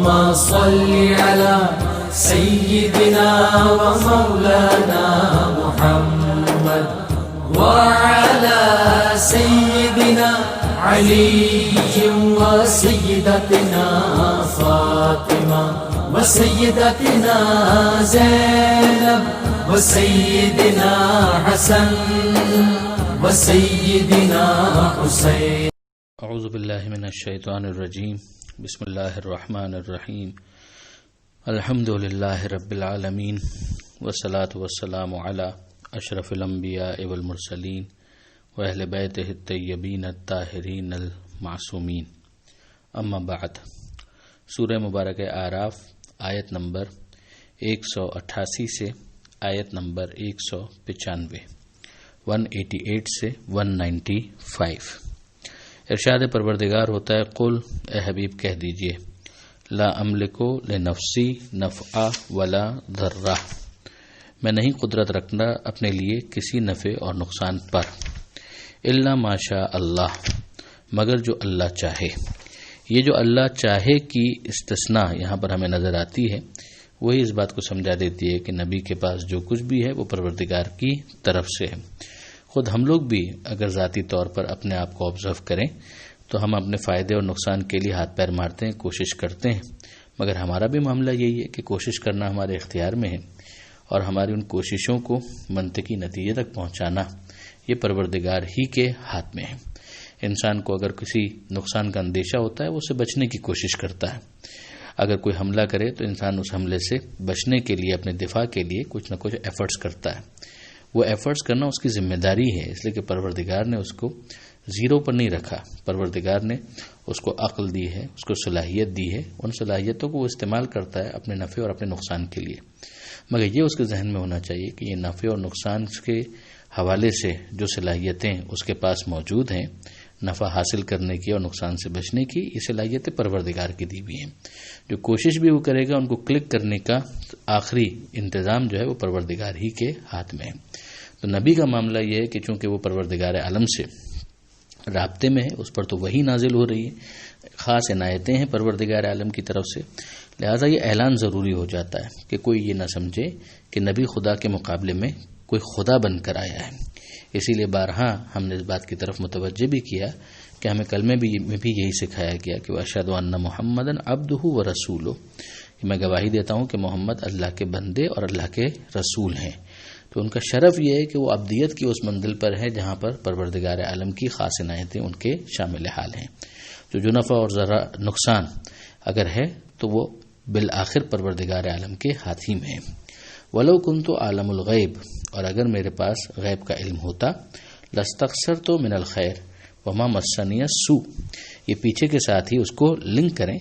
اللهم صل على سيدنا ومولانا محمد وعلى سيدنا علي وسيدتنا فاطمة وسيدتنا زينب وسيدنا حسن وسيدنا حسين. اعوذ باللہ من الشیطان الرجیم. بسم اللہ الرحمن الرحیم. الحمد للہ رب العالمین والصلاة والسلام علی اشرف الانبیاء والمرسلین واہل بیتہ الطیبین الطاہرین المعصومین. اما بعد. سورہ مبارک اعراف آیت نمبر 188 سے آیت نمبر 195، 188 سے 195. ارشاد پروردگار ہوتا ہے، قل اے حبیب کہہ دیجئے، لا املکو لنفسی نفعا ولا ضرہ، میں نہیں قدرت رکھنا اپنے لیے کسی نفع اور نقصان پر، الا ما شاء اللہ، مگر جو اللہ چاہے. یہ جو اللہ چاہے کی استثناء یہاں پر ہمیں نظر آتی ہے، وہی اس بات کو سمجھا دیتی ہے کہ نبی کے پاس جو کچھ بھی ہے وہ پروردگار کی طرف سے ہے. خود ہم لوگ بھی اگر ذاتی طور پر اپنے آپ کو آبزرو کریں تو ہم اپنے فائدے اور نقصان کے لیے ہاتھ پیر مارتے ہیں، کوشش کرتے ہیں، مگر ہمارا بھی معاملہ یہی ہے کہ کوشش کرنا ہمارے اختیار میں ہے، اور ہماری ان کوششوں کو منطقی نتیجے تک پہنچانا یہ پروردگار ہی کے ہاتھ میں ہے. انسان کو اگر کسی نقصان کا اندیشہ ہوتا ہے وہ اسے بچنے کی کوشش کرتا ہے. اگر کوئی حملہ کرے تو انسان اس حملے سے بچنے کے لیے، اپنے دفاع کے لیے کچھ نہ کچھ ایفرٹس کرتا ہے. وہ ایفرٹس کرنا اس کی ذمہ داری ہے، اس لیے کہ پروردگار نے اس کو زیرو پر نہیں رکھا. پروردگار نے اس کو عقل دی ہے، اس کو صلاحیت دی ہے، ان صلاحیتوں کو وہ استعمال کرتا ہے اپنے نفع اور اپنے نقصان کے لیے. مگر یہ اس کے ذہن میں ہونا چاہیے کہ یہ نفع اور نقصان کے حوالے سے جو صلاحیتیں اس کے پاس موجود ہیں، نفع حاصل کرنے کی اور نقصان سے بچنے کی، یہ صلاحیتیں پروردگار کی دی ہوئی ہیں. جو کوشش بھی وہ کرے گا ان کو کلک کرنے کا آخری انتظام جو ہے وہ پروردگار ہی کے ہاتھ میں ہے. تو نبی کا معاملہ یہ ہے کہ چونکہ وہ پروردگار عالم سے رابطے میں ہے، اس پر تو وحی نازل ہو رہی ہے، خاص عنایتیں ہیں پروردگار عالم کی طرف سے، لہٰذا یہ اعلان ضروری ہو جاتا ہے کہ کوئی یہ نہ سمجھے کہ نبی خدا کے مقابلے میں کوئی خدا بن کر آیا ہے. اسی لیے بارہا ہم نے اس بات کی طرف متوجہ بھی کیا کہ ہمیں کلمے میں بھی یہی سکھایا گیا کہ واشہد ان محمدً عبدہ ورسولہ، میں گواہی دیتا ہوں کہ محمد اللہ کے بندے اور اللہ کے رسول ہیں. تو ان کا شرف یہ ہے کہ وہ عبدیت کی اس منزل پر ہے جہاں پر پروردگار عالم کی خاص عنایتیں ان کے شامل حال ہیں. جو نفع اور ذرا نقصان اگر ہے تو وہ بالآخر پروردگار عالم کے ہاتھ ہی میں ہے. وَلَوْ كُنْتُ عَالَمُ الْغَيْبِ، اور اگر میرے پاس غیب کا علم ہوتا، لَاسْتَكْثَرْتُ مِنَ الْخَيْرِ وَمَا مَسَّنِيَ السُّوءُ، یہ پیچھے کے ساتھ ہی اس کو لنک کریں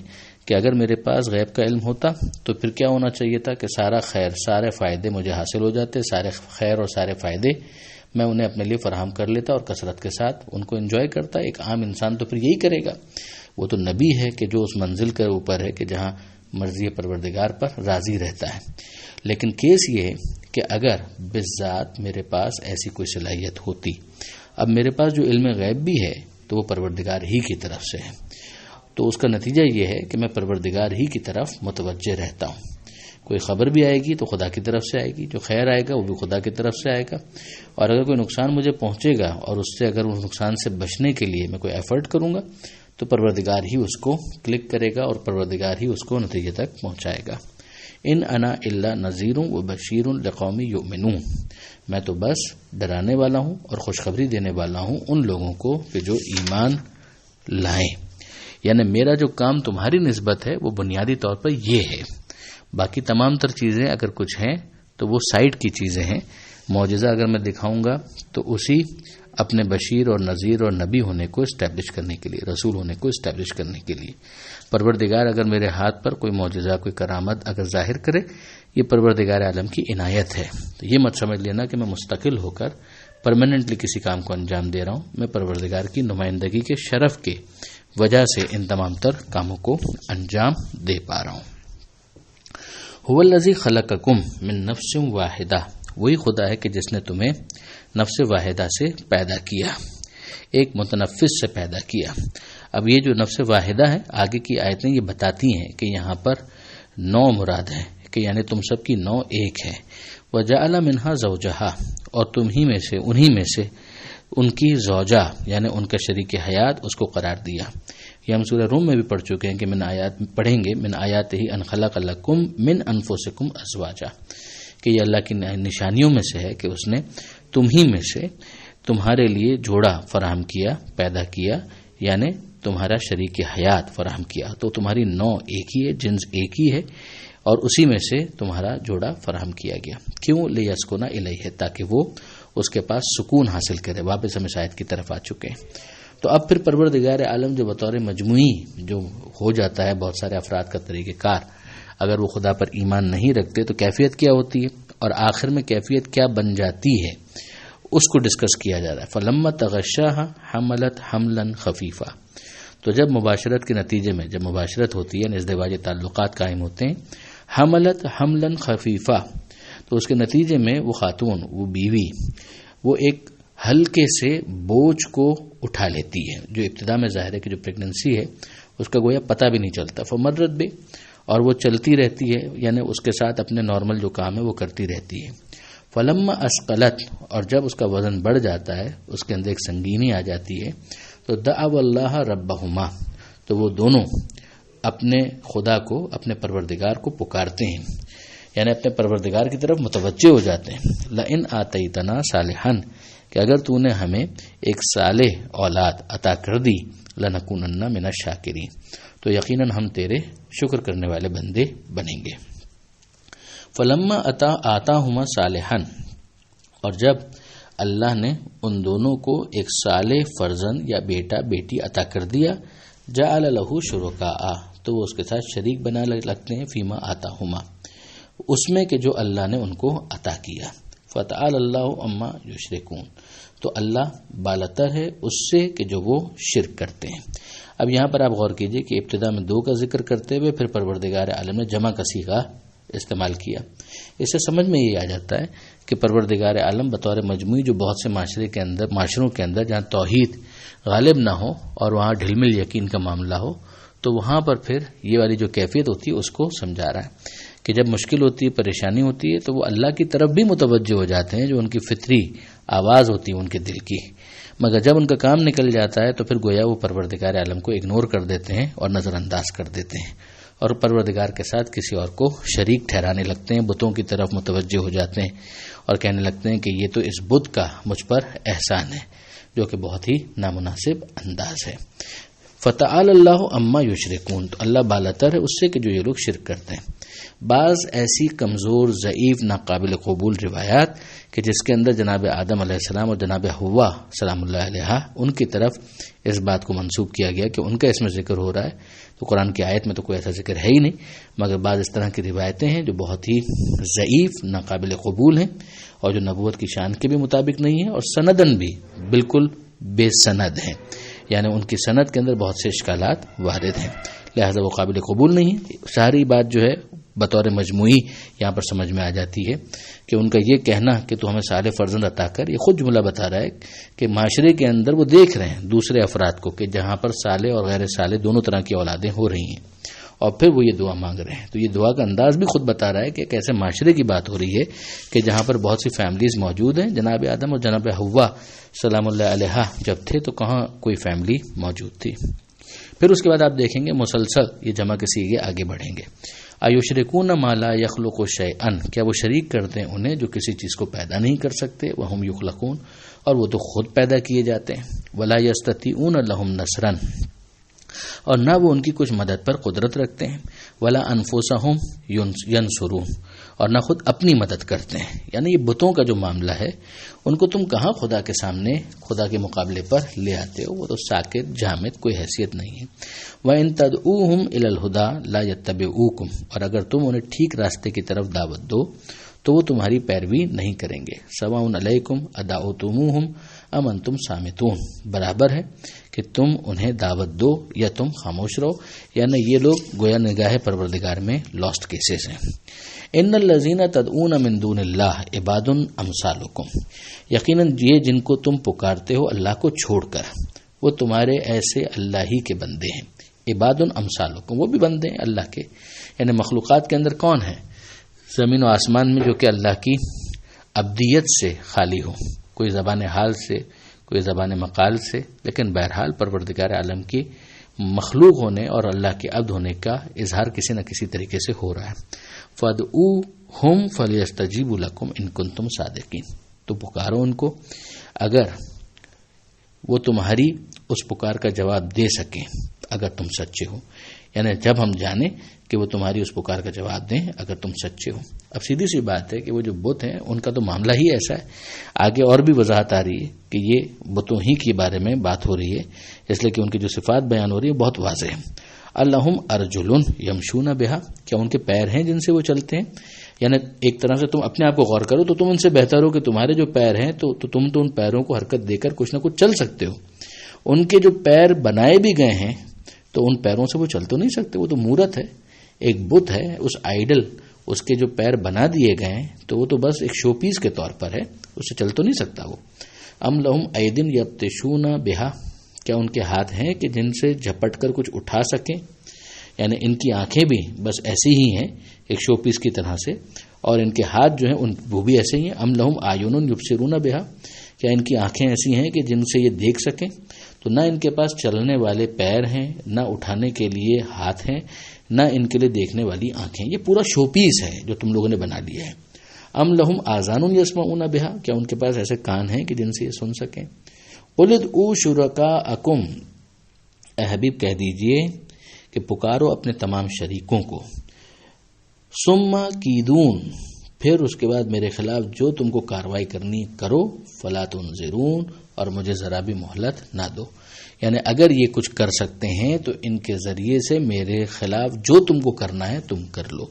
کہ اگر میرے پاس غیب کا علم ہوتا تو پھر کیا ہونا چاہیے تھا کہ سارا خیر، سارے فائدے مجھے حاصل ہو جاتے، سارے خیر اور سارے فائدے میں انہیں اپنے لیے فراہم کر لیتا اور کثرت کے ساتھ ان کو انجوائے کرتا. ایک عام انسان تو پھر یہی کرے گا. وہ تو نبی ہے کہ جو اس منزل کے اوپر ہے کہ جہاں مرضی پروردگار پر راضی رہتا ہے. لیکن کیس یہ ہے کہ اگر بالذات میرے پاس ایسی کوئی صلاحیت ہوتی، اب میرے پاس جو علم غیب بھی ہے تو وہ پروردگار ہی کی طرف سے ہے، تو اس کا نتیجہ یہ ہے کہ میں پروردگار ہی کی طرف متوجہ رہتا ہوں. کوئی خبر بھی آئے گی تو خدا کی طرف سے آئے گی، جو خیر آئے گا وہ بھی خدا کی طرف سے آئے گا. اور اگر کوئی نقصان مجھے پہنچے گا اور اس سے اگر اس نقصان سے بچنے کے لیے میں کوئی ایفرٹ کروں گا تو پروردگار ہی اس کو کلک کرے گا اور پروردگار ہی اس کو نتیجے تک پہنچائے گا. ان انا الا نذیر و بشیر لقوم یؤمنون، میں تو بس ڈرانے والا ہوں اور خوشخبری دینے والا ہوں ان لوگوں کو کہ جو ایمان لائیں. یعنی میرا جو کام تمہاری نسبت ہے وہ بنیادی طور پر یہ ہے. باقی تمام تر چیزیں اگر کچھ ہیں تو وہ سائڈ کی چیزیں ہیں. معجزہ اگر میں دکھاؤں گا تو اسی اپنے بشیر اور نذیر اور نبی ہونے کو اسٹیبلش کرنے کے لیے، رسول ہونے کو اسٹیبلش کرنے کے لیے. پروردگار اگر میرے ہاتھ پر کوئی معجزہ، کوئی کرامت اگر ظاہر کرے، یہ پروردگار عالم کی عنایت ہے. تو یہ مت سمجھ لینا کہ میں مستقل ہو کر پرماننٹلی کسی کام کو انجام دے رہا ہوں. میں پروردگار کی نمائندگی کے شرف کے وجہ سے ان تمام تر کاموں کو انجام دے پا رہا ہوں. هو الذی خلقکم من نفس واحدہ، وہی خدا ہے کہ جس نے تمہیں نفس واحدہ سے پیدا کیا، ایک متنفس سے پیدا کیا. اب یہ جو نفس واحدہ ہے، آگے کی آیتیں یہ بتاتی ہیں کہ یہاں پر 9 مراد ہے، کہ یعنی تم سب کی 9 ایک ہے۔ وَجَعَلَ مِنْهَا زَوْجَهَا، اور تمہیں میں سے، انہی میں سے ان کی زوجہ یعنی ان کا شریک حیات اس کو قرار دیا۔ یہ ہم سورہ روم میں بھی پڑھ چکے ہیں کہ من آیات پڑھیں گے، من آیاتہ ان خلق لکم من انفسکم ازواجا، کہ یہ اللہ کی نشانیوں میں سے ہے کہ اس نے تمہیں میں سے تمہارے لیے جوڑا فراہم کیا، پیدا کیا، یعنی تمہارا شریک حیات فراہم کیا۔ تو تمہاری 9 ایک ہی ہے، جنس ایک ہی ہے، اور اسی میں سے تمہارا جوڑا فراہم کیا گیا۔ کیوں؟ لیسکنا الیہ، تاکہ وہ اس کے پاس سکون حاصل کرے۔ واپس ہم اس آیت کی طرف آ چکے ہیں۔ تو اب پھر پروردگار عالم جو بطور مجموعی جو ہو جاتا ہے بہت سارے افراد کا طریقہ کار، اگر وہ خدا پر ایمان نہیں رکھتے تو کیفیت کیا ہوتی ہے، اور آخر میں کیفیت کیا بن جاتی ہے، اس کو ڈسکس کیا جا رہا ہے۔ فلما تغشاها حملت حملا خفیفا، تو جب مباشرت کے نتیجے میں، جب مباشرت ہوتی ہے، ازدواجی تعلقات قائم ہوتے ہیں، حملت حملا خفیفا، تو اس کے نتیجے میں وہ خاتون، وہ بیوی، وہ ایک ہلکے سے بوجھ کو اٹھا لیتی ہے، جو ابتدا میں ظاہر ہے کہ جو پریگننسی ہے اس کا گویا پتہ بھی نہیں چلتا۔ فمرت بھی، اور وہ چلتی رہتی ہے، یعنی اس کے ساتھ اپنے نارمل جو کام ہے وہ کرتی رہتی ہے۔ فلما اسقلت، اور جب اس کا وزن بڑھ جاتا ہے، اس کے اندر ایک سنگینی آ جاتی ہے، تو دعوا اللہ ربہما، تو وہ دونوں اپنے خدا کو، اپنے پروردگار کو پکارتے ہیں، یعنی اپنے پروردگار کی طرف متوجہ ہو جاتے ہیں۔ لئن آتیتنا صالحا، کہ اگر تو نے ہمیں ایک صالح اولاد عطا کر دی، لنکونن من الشاکرین، تو یقیناً ہم تیرے شکر کرنے والے بندے بنیں گے۔ فلما آتاہما صالحا، اور جب اللہ نے ان دونوں کو ایک صالح فرزند یا بیٹا بیٹی عطا کر دیا، جعل لہ شرکاء، تو وہ اس کے ساتھ شریک بنا لگتے ہیں، فیما آتاہما، اس میں کہ جو اللہ نے ان کو عطا کیا۔ فتعالی اللہ عما یشرکون، تو اللہ بالاتر ہے اس سے کہ جو وہ شرک کرتے ہیں۔ اب یہاں پر آپ غور کیجئے کہ ابتدا میں 2 کا ذکر کرتے ہوئے پھر پروردگار عالم نے جمع کا صیغہ استعمال کیا۔ اس سے سمجھ میں یہ آ جاتا ہے کہ پروردگار عالم بطور مجموعی جو بہت سے معاشروں کے اندر جہاں توحید غالب نہ ہو اور وہاں ڈھل مل یقین کا معاملہ ہو، تو وہاں پر پھر یہ والی جو کیفیت ہوتی ہے اس کو سمجھا رہا ہے کہ جب مشکل ہوتی ہے، پریشانی ہوتی ہے، تو وہ اللہ کی طرف بھی متوجہ ہو جاتے ہیں، جو ان کی فطری آواز ہوتی ہے ان کے دل کی، مگر جب ان کا کام نکل جاتا ہے تو پھر گویا وہ پروردگار عالم کو اگنور کر دیتے ہیں اور نظر انداز کر دیتے ہیں، اور پروردگار کے ساتھ کسی اور کو شریک ٹھہرانے لگتے ہیں، بتوں کی طرف متوجہ ہو جاتے ہیں اور کہنے لگتے ہیں کہ یہ تو اس بت کا مجھ پر احسان ہے، جو کہ بہت ہی نامناسب انداز ہے۔ فتعالی اللہ عما یشرکون، تو اللہ بالاتر ہے اس سے کہ جو یہ لوگ شرک کرتے ہیں۔ بعض ایسی کمزور، ضعیف، ناقابل قبول روایات کہ جس کے اندر جناب آدم علیہ السلام اور جناب حوا سلام اللہ علیہا ان کی طرف اس بات کو منسوب کیا گیا کہ ان کا اس میں ذکر ہو رہا ہے، تو قرآن کی آیت میں تو کوئی ایسا ذکر ہے ہی نہیں، مگر بعض اس طرح کی روایتیں ہیں جو بہت ہی ضعیف، ناقابل قبول ہیں، اور جو نبوت کی شان کے بھی مطابق نہیں ہیں، اور سندن بھی بالکل بے سند ہیں، یعنی ان کی سند کے اندر بہت سے اشکالات وارد ہیں، لہذا وہ قابل قبول نہیں ہے۔ ساری بات جو ہے بطور مجموعی یہاں پر سمجھ میں آ جاتی ہے کہ ان کا یہ کہنا کہ تو ہمیں صالح فرزند عطا کر، یہ خود جملہ بتا رہا ہے کہ معاشرے کے اندر وہ دیکھ رہے ہیں دوسرے افراد کو کہ جہاں پر صالح اور غیر صالح دونوں طرح کی اولادیں ہو رہی ہیں، اور پھر وہ یہ دعا مانگ رہے ہیں، تو یہ دعا کا انداز بھی خود بتا رہا ہے کہ ایک ایسے معاشرے کی بات ہو رہی ہے کہ جہاں پر بہت سی فیملیز موجود ہیں۔ جناب آدم اور جناب حوا سلام اللہ علیہا جب تھے تو کہاں کوئی فیملی موجود تھی۔ پھر اس کے بعد آپ دیکھیں گے مسلسل یہ جمع کے صیغے آگے بڑھیں گے۔ ایشرکون ما لا یخلق شیئا، کیا وہ شریک کرتے ہیں انہیں جو کسی چیز کو پیدا نہیں کر سکتے، وہم یخلقون، اور وہ تو خود پیدا کیے جاتے ہیں، ولا یستطیعون لهم نصرا، اور نہ وہ ان کی کچھ مدد پر قدرت رکھتے ہیں، ولا انفسهم ینصرون، اور نہ خود اپنی مدد کرتے ہیں۔ یعنی یہ بتوں کا جو معاملہ ہے ان کو تم کہاں خدا کے سامنے، خدا کے مقابلے پر لے آتے ہو، وہ تو ساکت جامد، کوئی حیثیت نہیں ہے۔ وَإِن تَدْعُوهُمْ إِلَى الْهُدَى لَا يَتَّبِعُوكُمْ، اور اگر تم انہیں ٹھیک راستے کی طرف دعوت دو تو وہ تمہاری پیروی نہیں کریں گے۔ سواء علیکم ادعوتموہم ام انتم صامتون، برابر ہے کہ تم انہیں دعوت دو یا تم خاموش رہو، یعنی یہ لوگ گویا نگاہ پروردگار میں لاسٹ کیسز ہیں۔ ان الذین تدعون من دون اللہ عباد امثالکم، یقیناً یہ جن کو تم پکارتے ہو اللہ کو چھوڑ کر، وہ تمہارے ایسے اللہ ہی کے بندے ہیں، عباد امثالکم، وہ بھی بندے ہیں اللہ کے، یعنی مخلوقات کے اندر کون ہے زمین و آسمان میں جو کہ اللہ کی عبدیت سے خالی ہو، کوئی زبان حال سے، کوئی زبان مقال سے، لیکن بہرحال پروردگار عالم کی مخلوق ہونے اور اللہ کے عبد ہونے کا اظہار کسی نہ کسی طریقے سے ہو رہا ہے۔ فَادْعُوهُمْ فَلْيَسْتَجِيبُوا لَكُمْ إِن كُنتُمْ صَادِقِينَ، تو پکارو ان کو اگر وہ تمہاری اس پکار کا جواب دے سکیں، اگر تم سچے ہو، یعنی جب ہم جانیں کہ وہ تمہاری اس پکار کا جواب دیں اگر تم سچے ہو۔ اب سیدھی سی بات ہے کہ وہ جو بت ہیں ان کا تو معاملہ ہی ایسا ہے، آگے اور بھی وضاحت آ رہی ہے کہ یہ بتوں ہی کے بارے میں بات ہو رہی ہے، اس لیے کہ ان کی جو صفات بیان ہو رہی ہے بہت واضح ہے۔ اللہم ارجلن یمشون بہا، کیا ان کے پیر ہیں جن سے وہ چلتے ہیں؟ یعنی ایک طرح سے تم اپنے آپ کو غور کرو تو تم ان سے بہتر ہو کہ تمہارے جو پیر ہیں تو تم تو ان پیروں کو حرکت دے کر کچھ نہ کچھ چل سکتے ہو۔ ان کے جو پیر بنائے بھی گئے ہیں تو ان پیروں سے وہ چل تو نہیں سکتے، وہ تو مورت ہے، ایک بت ہے، اس آئیڈل، اس کے جو پیر بنا دیے گئے ہیں تو وہ تو بس ایک شو پیس کے طور پر ہے، اس سے چل تو نہیں سکتا وہ۔ ام لہم ایدن یبطشون بہا، کیا ان کے ہاتھ ہیں کہ جن سے جھپٹ کر کچھ اٹھا سکیں؟ یعنی ان کی آنکھیں بھی بس ایسی ہی ہیں ایک شو پیس کی طرح سے، اور ان کے ہاتھ جو ہیں وہ بھی ایسے ہی ہیں۔ ام لہم اعین یبصرون بہا، کیا ان کی آنکھیں ایسی ہیں کہ جن سے یہ دیکھ سکیں؟ تو نہ ان کے پاس چلنے والے پیر ہیں، نہ اٹھانے کے لیے ہاتھ ہیں، نہ ان کے لیے دیکھنے والی آنکھیں، یہ پورا شو پیس ہے جو تم لوگوں نے بنا لیا ہے۔ ام لہم آذان یسمعون بہا، کیا ان کے پاس ایسے کان ہیں کہ جن سے یہ سن سکیں؟ قل ادعوا شرکاءکم، اے حبیب کہہ دیجئے کہ پکارو اپنے تمام شریکوں کو، ثم کیدون، پھر اس کے بعد میرے خلاف جو تم کو کاروائی کرنی کرو، فلا تنظرون، اور مجھے ذرا بھی مہلت نہ دو۔ یعنی اگر یہ کچھ کر سکتے ہیں تو ان کے ذریعے سے میرے خلاف جو تم کو کرنا ہے تم کر لو،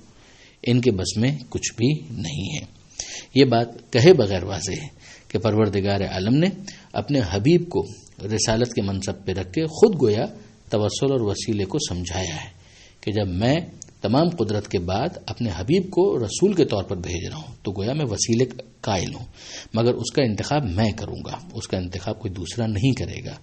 ان کے بس میں کچھ بھی نہیں ہے۔ یہ بات کہے بغیر واضح ہے کہ پروردگار عالم نے اپنے حبیب کو رسالت کے منصب پہ رکھ کے خود گویا توسل اور وسیلے کو سمجھایا ہے کہ جب میں تمام قدرت کے بعد اپنے حبیب کو رسول کے طور پر بھیج رہا ہوں تو گویا میں وسیلے قائل ہوں، مگر اس کا انتخاب میں کروں گا، اس کا انتخاب کوئی دوسرا نہیں کرے گا۔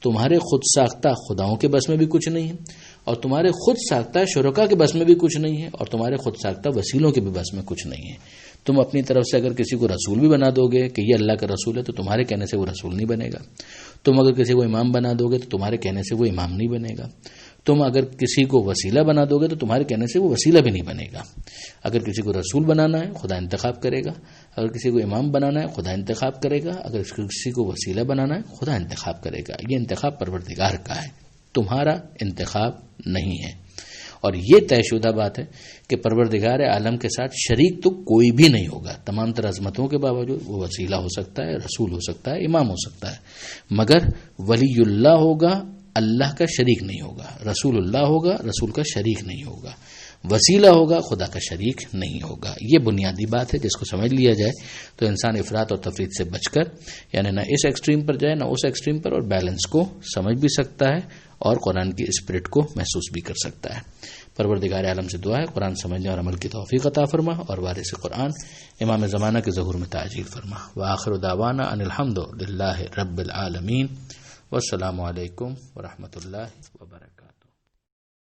تمہارے خود ساختہ خداؤں کے بس میں بھی کچھ نہیں ہے، اور تمہارے خود ساختہ شرکا کے بس میں بھی کچھ نہیں ہے، اور تمہارے خود ساختہ وسیلوں کے بھی بس میں کچھ نہیں ہے۔ تم اپنی طرف سے اگر کسی کو رسول بھی بنا دو گے کہ یہ اللہ کا رسول ہے تو تمہارے کہنے سے وہ رسول نہیں بنے گا۔ تم اگر کسی کو امام بنا دو گے تو تمہارے کہنے سے وہ امام نہیں بنے گا۔ تم اگر کسی کو وسیلہ بنا دو گے تو تمہارے کہنے سے وہ وسیلہ بھی نہیں بنے گا۔ اگر کسی کو رسول بنانا ہے خدا انتخاب کرے گا، اگر کسی کو امام بنانا ہے خدا انتخاب کرے گا، اگر کسی کو وسیلہ بنانا ہے خدا انتخاب کرے گا۔ یہ انتخاب پروردگار کا ہے، تمہارا انتخاب نہیں ہے۔ اور یہ طے شدہ بات ہے کہ پروردگار عالم کے ساتھ شریک تو کوئی بھی نہیں ہوگا، تمام تر عظمتوں کے باوجود وہ وسیلہ ہو سکتا ہے، رسول ہو سکتا ہے، امام ہو سکتا ہے، مگر ولی اللہ ہوگا، اللہ کا شریک نہیں ہوگا، رسول اللہ ہوگا، رسول کا شریک نہیں ہوگا، وسیلہ ہوگا، خدا کا شریک نہیں ہوگا۔ یہ بنیادی بات ہے، جس کو سمجھ لیا جائے تو انسان افراط اور تفریط سے بچ کر یعنی نہ اس ایکسٹریم پر جائے نہ اس ایکسٹریم پر، اور بیلنس کو سمجھ بھی سکتا ہے اور قرآن کی اسپرٹ کو محسوس بھی کر سکتا ہے۔ پروردگار عالم سے دعا ہے قرآن سمجھنے اور عمل کی توفیق عطا فرما، اور وارث قرآن امام زمانہ کے ظہور میں تعجیل فرما۔ وآخر دعوانا ان الحمد للہ رب العالمین، والسلام علیکم ورحمۃ اللہ وبرکاتہ۔